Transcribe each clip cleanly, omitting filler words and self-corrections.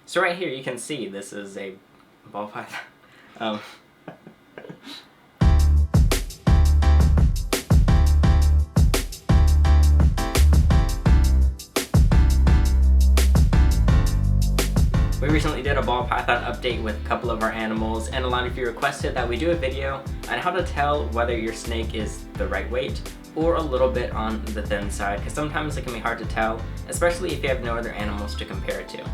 So right here you can see this is a ball python. We recently did a ball python update with a couple of our animals, and a lot of you requested that we do a video on how to tell whether your snake is the right weight or a little bit on the thin side, because sometimes it can be hard to tell, especially if you have no other animals to compare it to.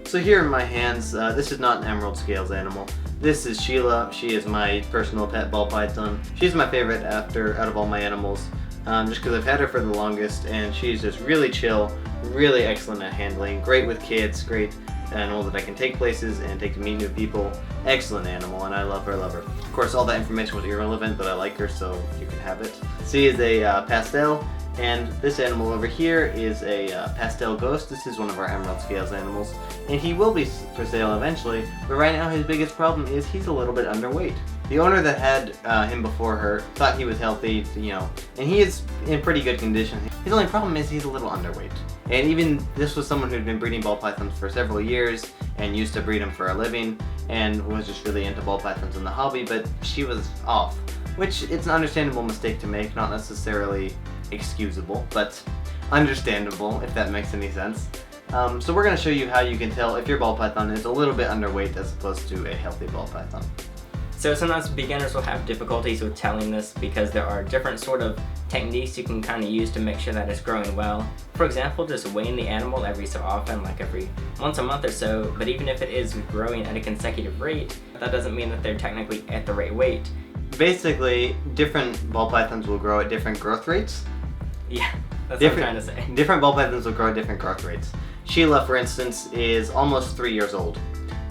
So here in my hands, this is not an emerald scales animal. This is Sheila. She is my personal pet ball python. She's my favorite out of all my animals, just because I've had her for the longest, and she's just really chill, really excellent at handling, great with kids, great animal that I can take places and take to meet new people. Excellent animal, and I love her, Of course, all that information was irrelevant, but I like her, so you can have it. She is a pastel, and this animal over here is a pastel ghost. This is one of our emerald scales animals, and he will be for sale eventually, but right now his biggest problem is he's a little bit underweight. The owner that had him before her thought he was healthy, and he is in pretty good condition. His only problem is he's a little underweight. And even this was someone who'd been breeding ball pythons for several years and used to breed them for a living and was just really into ball pythons in the hobby, but she was off, which it's an understandable mistake to make, not necessarily excusable, but understandable, if that makes any sense. So we're going to show you how you can tell if your ball python is a little bit underweight as opposed to a healthy ball python. So sometimes beginners will have difficulties with telling this because there are different sort of techniques you can kind of use to make sure that it's growing well. For example, just weighing the animal every so often, like every once a month or so, but even if it is growing at a consecutive rate, that doesn't mean that they're technically at the right weight. Basically, different ball pythons will grow at different growth rates. Yeah, that's what I'm trying to say. Different ball pythons will grow at different growth rates. Sheila, for instance, is almost 3 years old.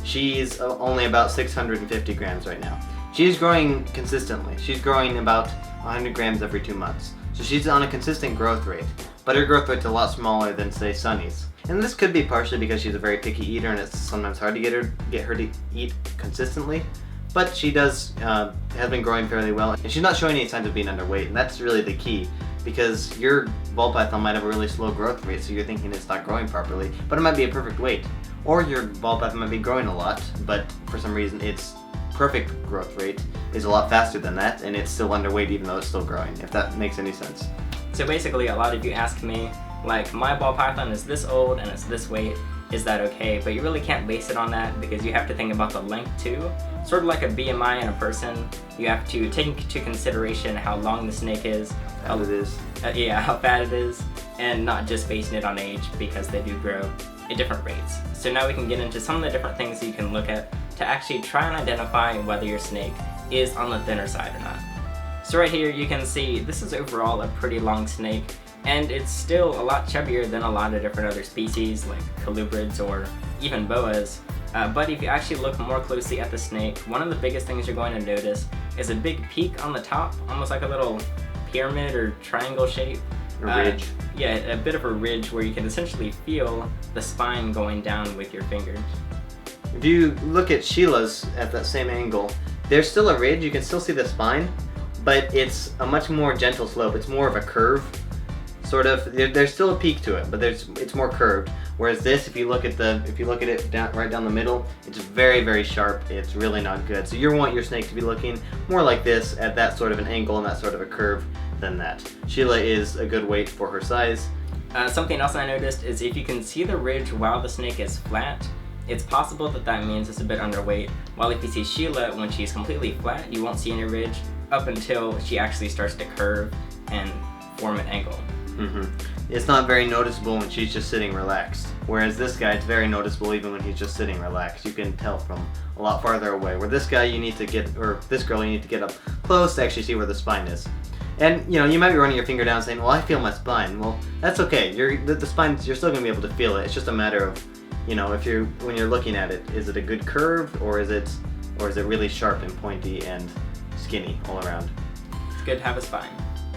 She's only about 650 grams right now. She's growing consistently. She's growing about 100 grams every 2 months. So she's on a consistent growth rate, but her growth rate's a lot smaller than, say, Sunny's. And this could be partially because she's a very picky eater and it's sometimes hard to get her to eat consistently. But she has been growing fairly well, and she's not showing any signs of being underweight, and that's really the key. Because your ball python might have a really slow growth rate, so you're thinking it's not growing properly, but it might be a perfect weight. Or your ball python might be growing a lot, but for some reason its perfect growth rate is a lot faster than that, and it's still underweight even though it's still growing, if that makes any sense. So basically, a lot of you ask me, like, my ball python is this old and it's this weight, is that okay? But you really can't base it on that because you have to think about the length too. Sort of like a BMI in a person, you have to take into consideration how long the snake is, How it is. How fat it is, and not just basing it on age because they do grow at different rates. So now we can get into some of the different things that you can look at to actually try and identify whether your snake is on the thinner side or not. So right here you can see this is overall a pretty long snake, and it's still a lot chubbier than a lot of different other species like colubrids or even boas. But if you actually look more closely at the snake, one of the biggest things you're going to notice is a big peak on the top, almost like a little pyramid or triangle shape. A ridge. Yeah, a bit of a ridge where you can essentially feel the spine going down with your fingers. If you look at Sheila's at that same angle, there's still a ridge, you can still see the spine, but it's a much more gentle slope. It's more of a curve, sort of. There's still a peak to it, but it's more curved. Whereas this, if you look at it right down the middle, it's very, very sharp. It's really not good. So you want your snake to be looking more like this, at that sort of an angle and that sort of a curve, than that. Sheila is a good weight for her size. Something else I noticed is if you can see the ridge while the snake is flat, it's possible that means it's a bit underweight. While if you see Sheila when she's completely flat, you won't see any ridge up until she actually starts to curve and form an angle. It's not very noticeable when she's just sitting relaxed. Whereas this guy, it's very noticeable even when he's just sitting relaxed. You can tell from a lot farther away. Where this guy, this girl, you need to get up close to actually see where the spine is. And you might be running your finger down saying, well, I feel my spine. Well, that's okay. The spine, you're still gonna be able to feel it. It's just a matter of, when you're looking at it, is it a good curve or is it really sharp and pointy and skinny all around? It's good to have a spine.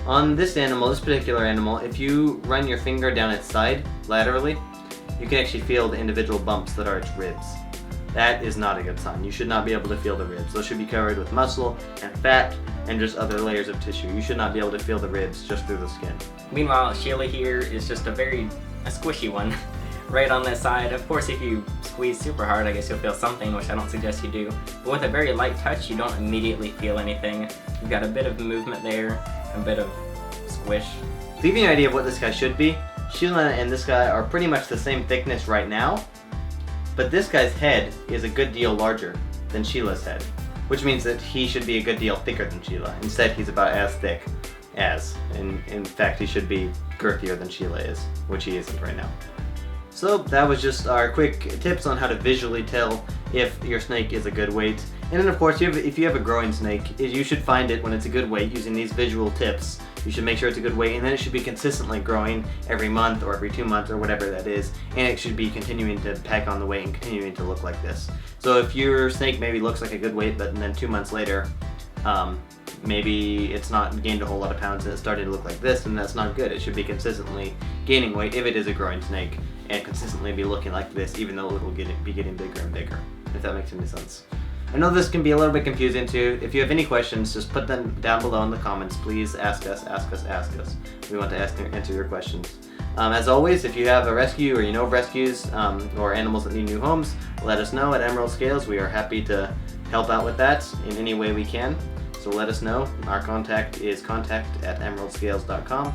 On this particular animal, if you run your finger down its side laterally, you can actually feel the individual bumps that are its ribs. That is not a good sign. You should not be able to feel the ribs. Those should be covered with muscle and fat and just other layers of tissue. You should not be able to feel the ribs just through the skin. Meanwhile, Sheila here is just a squishy one. right on this side. Of course, if you squeeze super hard, I guess you'll feel something, which I don't suggest you do. But with a very light touch, you don't immediately feel anything. You've got a bit of movement there, a bit of squish. To give you an idea of what this guy should be, Sheila and this guy are pretty much the same thickness right now, but this guy's head is a good deal larger than Sheila's head, which means that he should be a good deal thicker than Sheila. Instead, he's about as thick as. In fact, he should be girthier than Sheila is, which he isn't right now. So that was just our quick tips on how to visually tell if your snake is a good weight. And then of course, if you have a growing snake, you should find it when it's a good weight using these visual tips. You should make sure it's a good weight, and then it should be consistently growing every month or every 2 months or whatever that is, and it should be continuing to pack on the weight and continuing to look like this. So if your snake maybe looks like a good weight, but then 2 months later, maybe it's not gained a whole lot of pounds and it's starting to look like this, and that's not good. It should be consistently gaining weight if it is a growing snake, and consistently be looking like this, even though it will be getting bigger and bigger, if that makes any sense. I know this can be a little bit confusing too. If you have any questions, just put them down below in the comments. Please ask us. We want to answer your questions. As always, if you have a rescue or you know of rescues or animals that need new homes, let us know at Emerald Scales. We are happy to help out with that in any way we can. So let us know. Our contact is contact@emeraldscales.com.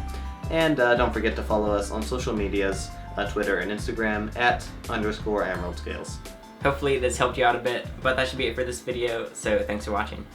And don't forget to follow us on social medias, Twitter and Instagram @_emeraldscales. Hopefully this helped you out a bit, but that should be it for this video, so thanks for watching.